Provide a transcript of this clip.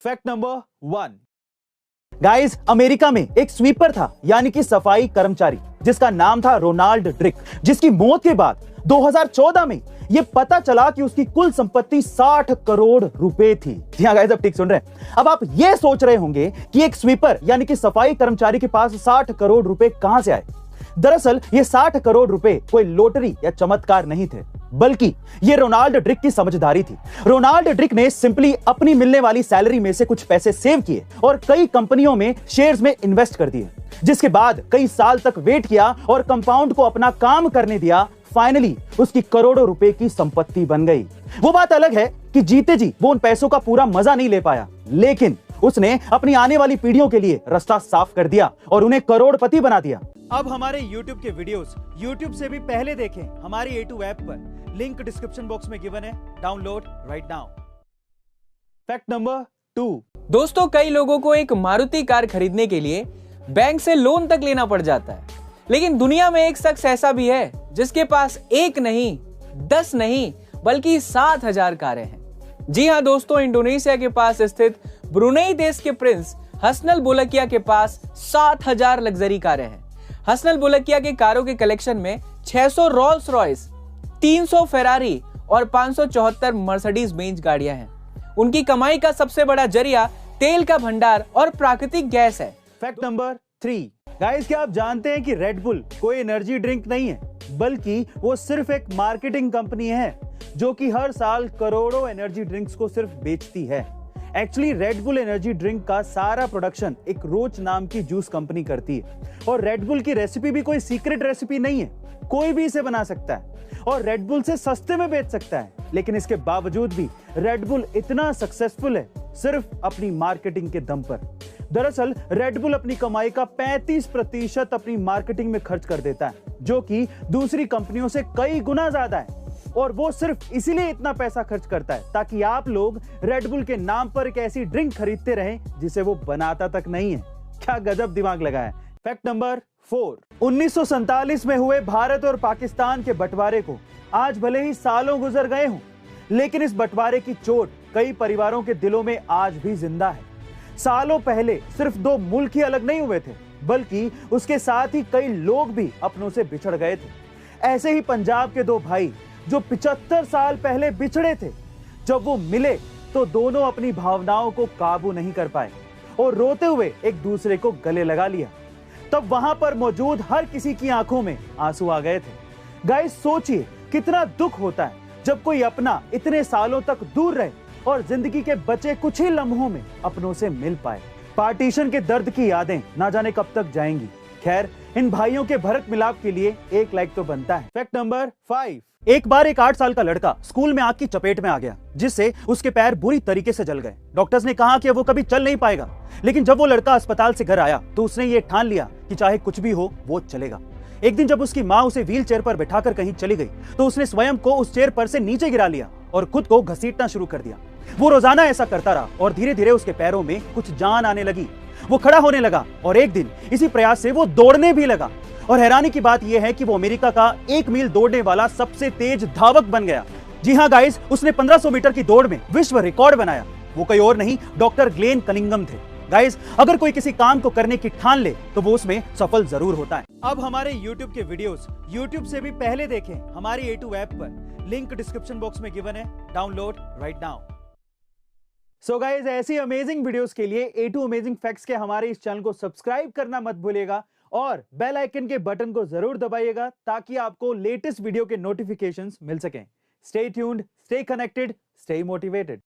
Fact number 1। Guys, America में एक sweeper था, यानी कि सफाई कर्मचारी, जिसका नाम था रोनाल्ड ड्रिक, जिसकी मौत के बाद 2014 में यह पता चला कि उसकी कुल संपत्ति 60 करोड़ रुपए थी। जी हां गाइस, अब ठीक सुन रहे हैं। अब आप यह सोच रहे होंगे कि एक स्वीपर यानी कि सफाई कर्मचारी के पास 60 करोड़ रुपए कहां से आए। दरअसल ये 60 करोड़ रुपए कोई लॉटरी या चमत्कार नहीं थे, बल्कि ये रोनाल्ड ड्रिक की समझदारी थी। रोनाल्ड ड्रिक ने सिंपली अपनी मिलने वाली सैलरी में से कुछ पैसे सेव किए और कई कंपनियों में शेयर्स में इन्वेस्ट कर दिए, जिसके बाद कई साल तक वेट किया और कंपाउंड को अपना काम करने दिया। फाइनली उसकी करोड़ों रुपए की संपत्ति बन गई। वो बात अलग है कि जीते जी वो उन पैसों का पूरा मजा नहीं ले पाया, लेकिन उसने अपनी आने वाली पीढ़ियों के लिए रास्ता साफ कर दिया और उन्हें करोड़पति बना दिया। अब हमारे YouTube के वीडियोस YouTube से भी पहले देखें हमारी A2 ऐप पर, लिंक डिस्क्रिप्शन बॉक्स में गिवन है, download right now. Fact number 2। दोस्तों, कई लोगों को एक मारुति कार खरीदने के लिए बैंक से लोन तक लेना पड़ जाता है, लेकिन दुनिया में एक शख्स ऐसा भी है जिसके पास एक नहीं, 10 नहीं, बल्कि 7,000 कारें हैं। जी हां दोस्तों, इंडोनेशिया के पास स्थित ब्रुनेई देश के प्रिंस हसनल बोलकिया के पास 7,000 लग्जरी कारें हैं। हसनल बोलकिया के कारों के कलेक्शन में 600 रोल्स रॉयस, 300 फेरारी और 574 मर्सिडीज बेंज गाड़ियां हैं। उनकी कमाई का सबसे बड़ा जरिया तेल का भंडार और प्राकृतिक गैस है। Fact number 3। गाइस, क्या आप जानते हैं कि रेड बुल कोई एनर्जी ड्रिंक नहीं है, बल्कि वो सिर्फ एक मार्केटिंग कंपनी है जो कि हर साल करोड़ों एनर्जी ड्रिंक्स को सिर्फ बेचती है। Actually red bull energy drink का सारा प्रोडक्शन एक रोच नाम की जूस कंपनी करती है, और रेड बुल की रेसिपी भी कोई सीक्रेट रेसिपी नहीं है, कोई भी इसे बना सकता है और रेड बुल से सस्ते में बेच सकता है। लेकिन इसके बावजूद भी रेड बुल इतना सक्सेसफुल है सिर्फ अपनी मार्केटिंग के दम पर। दरअसल रेड बुल अपनी कमाई का 35% अपनी मार्केटिंग में खर्च कर देता है, जो कि दूसरी कंपनियों से कई गुना ज्यादा है, और वो सिर्फ इसीलिए इतना पैसा खर्च करता है ताकि आप लोग रेड बुल के नाम पर एक ऐसी ड्रिंक खरीदते रहें जिसे वो बनाता तक नहीं है। क्या गजब दिमाग लगा है। Fact number 4। 1947 में हुए भारत और पाकिस्तान के बंटवारे को आज भले ही सालों गुजर गए हों, लेकिन इस बंटवारे की चोट कई परिवारों के दिलों में आज भी जिंदा है। सालों पहले सिर्फ 2 मुल्क ही अलग नहीं हुए थे, बल्कि उसके साथ ही कई लोग भी अपनों से बिछड़ गए थे। ऐसे ही पंजाब के 2 भाई जो 75 साल पहले बिछड़े थे, जब वो मिले तो दोनों अपनी भावनाओं को काबू नहीं कर पाए और रोते हुए एक दूसरे को गले लगा लिया। तब वहां पर मौजूद हर किसी की आंखों में आंसू आ गए थे। गाइस, सोचिए कितना दुख होता है जब कोई अपना इतने सालों तक दूर रहे और जिंदगी के बचे कुछ ही लम्हों में अपनों से मिल पाए। पार्टीशन के दर्द की यादें ना जाने कब तक जाएंगी। खैर, इन भाइयों के भरत मिलाप के लिए एक लाइक तो बनता है। Fact number 5। एक बार एक 8 साल का लड़का स्कूल में आग की चपेट में आ गया, जिससे उसके पैर बुरी तरीके से जल गए। डॉक्टर्स ने कहा कि वो कभी चल नहीं पाएगा, लेकिन जब वो लड़का अस्पताल से घर आया तो उसने ये ठान लिया कि चाहे कुछ भी हो वो चलेगा। एक दिन जब उसकी माँ उसे व्हील चेयर पर बैठाकर कहीं चली गई तो उसने स्वयं को उस चेयर पर से नीचे गिरा लिया और खुद को घसीटना शुरू कर दिया। वो रोजाना ऐसा करता रहा और धीरे धीरे उसके पैरों में कुछ जान आने लगी। वो खड़ा होने लगा और एक दिन इसी प्रयास से वो दौड़ने भी लगा, और हैरानी की बात यह है कि वो अमेरिका का 1 मील दौड़ने वाला सबसे तेज धावक बन गया। जी हां गाइस, उसने 1500 मीटर की दौड़ में विश्व रिकॉर्ड बनाया। वो कोई और नहीं, डॉक्टर ग्लेन कनिंगम थे। गाइस, अगर कोई किसी काम को करने की ठान ले तो वो उसमें सफल जरूर होता है। अब हमारे YouTube के वीडियोस YouTube से भी पहले देखें हमारी A2 ऐप पर, लिंक डिस्क्रिप्शन बॉक्स में गिवन है, download right now. So guys, ऐसी अमेजिंग वीडियोस के लिए A2 अमेजिंग फैक्ट्स के हमारे इस चैनल को सब्सक्राइब करना मत भूलिएगा और बेल आइकन के बटन को जरूर दबाइएगा ताकि आपको लेटेस्ट वीडियो के नोटिफिकेशंस मिल सकें। Stay tuned, stay connected, stay motivated.